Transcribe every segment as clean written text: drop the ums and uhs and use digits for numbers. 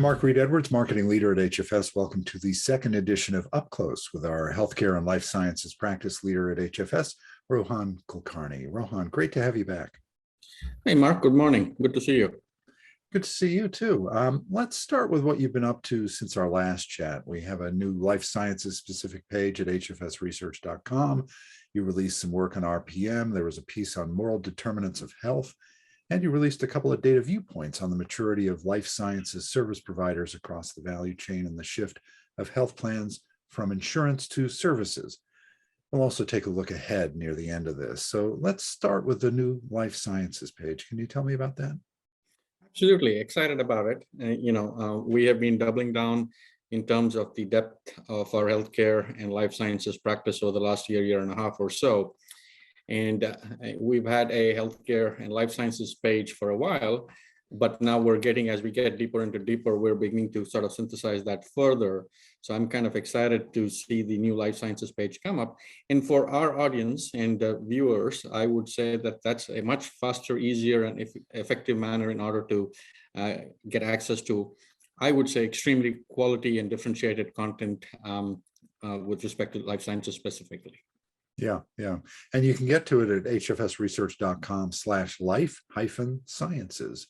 Mark Reed Edwards, marketing leader at HFS. Welcome to the second edition of Up Close with our Healthcare and Life Sciences practice leader at HFS, Rohan Kulkarni. Rohan, great to have you back. Hey, Mark. Good morning. Good to see you. Good to see you too. Let's start with what you've been up to since our last chat. We have a new life sciences specific page at hfsresearch.com. You released some work on RPM. There was a piece on moral determinants of health. And you released a couple of data viewpoints on the maturity of life sciences service providers across the value chain and the shift of health plans from insurance to services. We'll also take a look ahead near the end of this. So let's start with the new life sciences page. Can you tell me about that? Absolutely. Excited about it. We have been doubling down in terms of the depth of our healthcare and life sciences practice over the last year and a half or so. And we've had a healthcare and life sciences page for a while, but now as we get deeper, we're beginning to sort of synthesize that further. So I'm kind of excited to see the new life sciences page come up. And for our audience and viewers, I would say that that's a much faster, easier, and effective manner in order to get access to, I would say, extremely quality and differentiated content with respect to life sciences specifically. Yeah. And you can get to it at hfsresearch.com/life-sciences.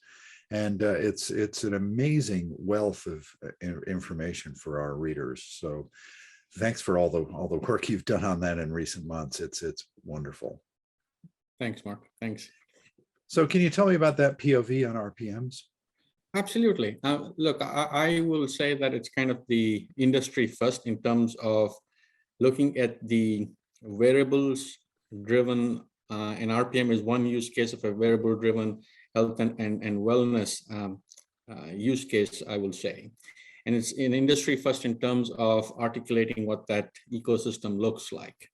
And it's an amazing wealth of information for our readers. So thanks for all the work you've done on that in recent months. It's wonderful. Thanks, Mark. Thanks. So can you tell me about that POV on RPMs? Absolutely. Look, I will say that it's kind of the industry first in terms of looking at the variables driven, and RPM is one use case of a variable driven health and wellness use case, I will say. And it's an industry first in terms of articulating what that ecosystem looks like.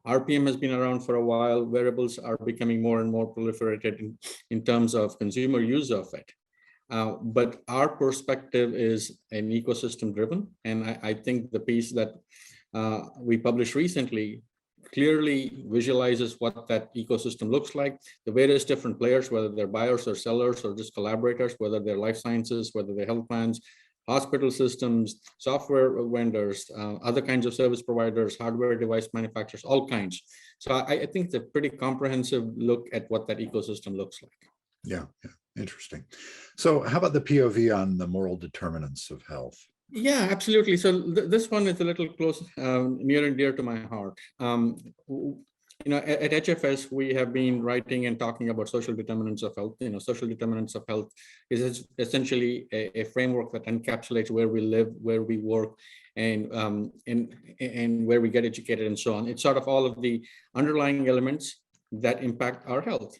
RPM has been around for a while. Variables are becoming more and more proliferated in terms of consumer use of it. But our perspective is an ecosystem driven. And I think the piece that we published recently clearly visualizes what that ecosystem looks like, the various different players, whether they're buyers or sellers or just collaborators, whether they're life sciences, whether they're health plans, hospital systems, software vendors, other kinds of service providers, hardware device manufacturers, all kinds. So I think it's a pretty comprehensive look at what that ecosystem looks like. Yeah. Interesting. So how about the POV on the moral determinants of health? Yeah, absolutely. So this one is a little close, near and dear to my heart. At HFS, we have been writing and talking about social determinants of health. Social determinants of health is essentially a framework that encapsulates where we live, where we work, and where we get educated and so on. It's sort of all of the underlying elements that impact our health.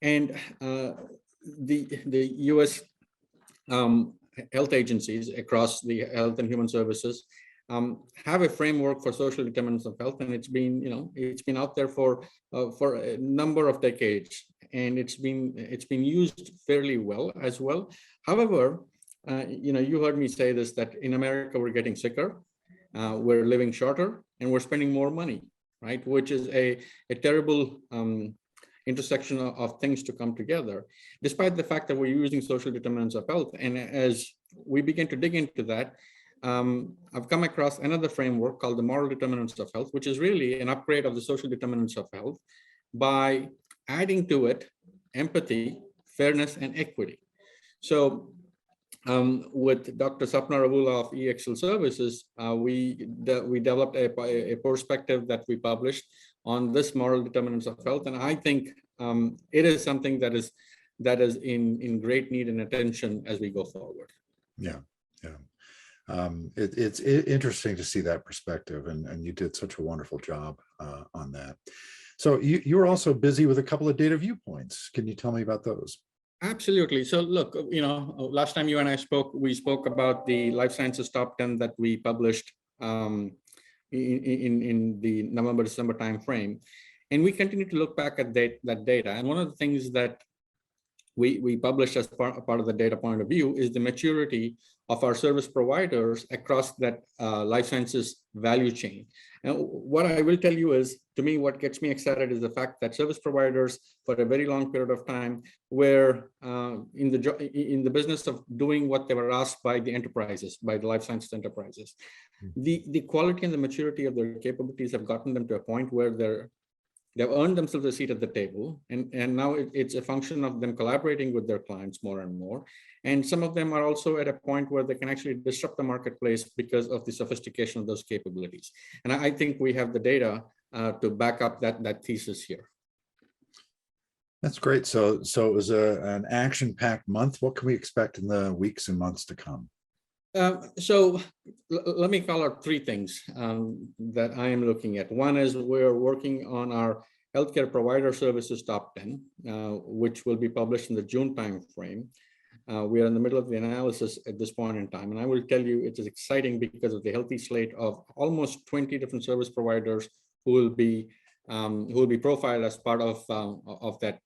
And the U.S. Health agencies across the health and human services have a framework for social determinants of health, and it's been out there for a number of decades, and it's been used fairly well as well. However, you heard me say this, that in America we're getting sicker, we're living shorter, and we're spending more money, right? Which is a terrible intersection of things to come together, despite the fact that we're using social determinants of health. And as we begin to dig into that, I've come across another framework called the moral determinants of health, which is really an upgrade of the social determinants of health by adding to it empathy, fairness, and equity. So with Dr. Sapna Ravula of EXL Services, we developed a perspective that we published on this moral determinants of health, and I think it is something that is in great need and attention as we go forward. Yeah. It's interesting to see that perspective, and you did such a wonderful job on that. So you were also busy with a couple of data viewpoints. Can you tell me about those? Absolutely. So look, last time you and I spoke, we spoke about the life sciences top 10 that we published in the November-December timeframe. And we continue to look back at that data. And one of the things that we published as part of the data point of view is the maturity of our service providers across that life sciences value chain. And what I will tell you is, to me, what gets me excited is the fact that service providers for a very long period of time were in the business of doing what they were asked by the enterprises, by the life sciences enterprises. The quality and the maturity of their capabilities have gotten them to a point where they've earned themselves a seat at the table, and now it's a function of them collaborating with their clients more and more. And some of them are also at a point where they can actually disrupt the marketplace because of the sophistication of those capabilities. And I think we have the data to back up that thesis here. That's great. So it was an action-packed month. What can we expect in the weeks and months to come? So let me call out three things that I am looking at. One is we're working on our healthcare provider services top 10, which will be published in the June timeframe. We are in the middle of the analysis at this point in time. And I will tell you, it is exciting because of the healthy slate of almost 20 different service providers who will be profiled as part of that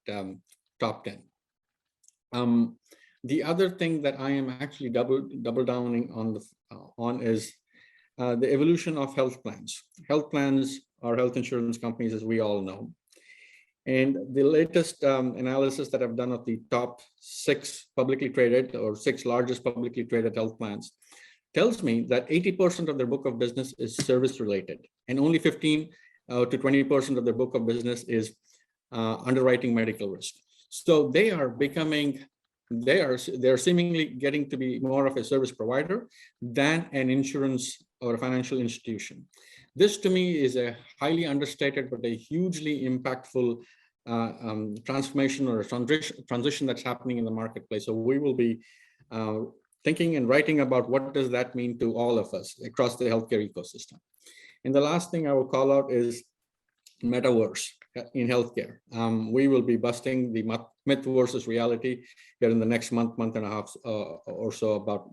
top 10. The other thing that I am actually double downing on is the evolution of health plans. Health plans are health insurance companies, as we all know. And the latest analysis that I've done of the top 6 publicly traded or 6 largest publicly traded health plans tells me that 80% of their book of business is service related, and only 15 to 20% of their book of business is underwriting medical risk. So they are seemingly getting to be more of a service provider than an insurance or a financial institution. This to me is a highly understated but a hugely impactful transformation or a transition that's happening in the marketplace. So we will be thinking and writing about what does that mean to all of us across the healthcare ecosystem. And the last thing I will call out is Metaverse in healthcare. We will be busting the myth versus reality here in the next month and a half or so about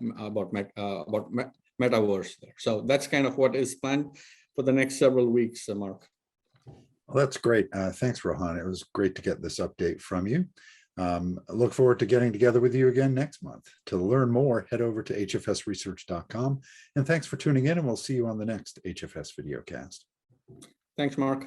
Metaverse there. So that's kind of what is planned for the next several weeks, Mark. Well, that's great. Thanks, Rohan. It was great to get this update from you. I look forward to getting together with you again next month. To learn more, head over to hfsresearch.com. And thanks for tuning in, and we'll see you on the next HFS videocast. Thanks, Mark.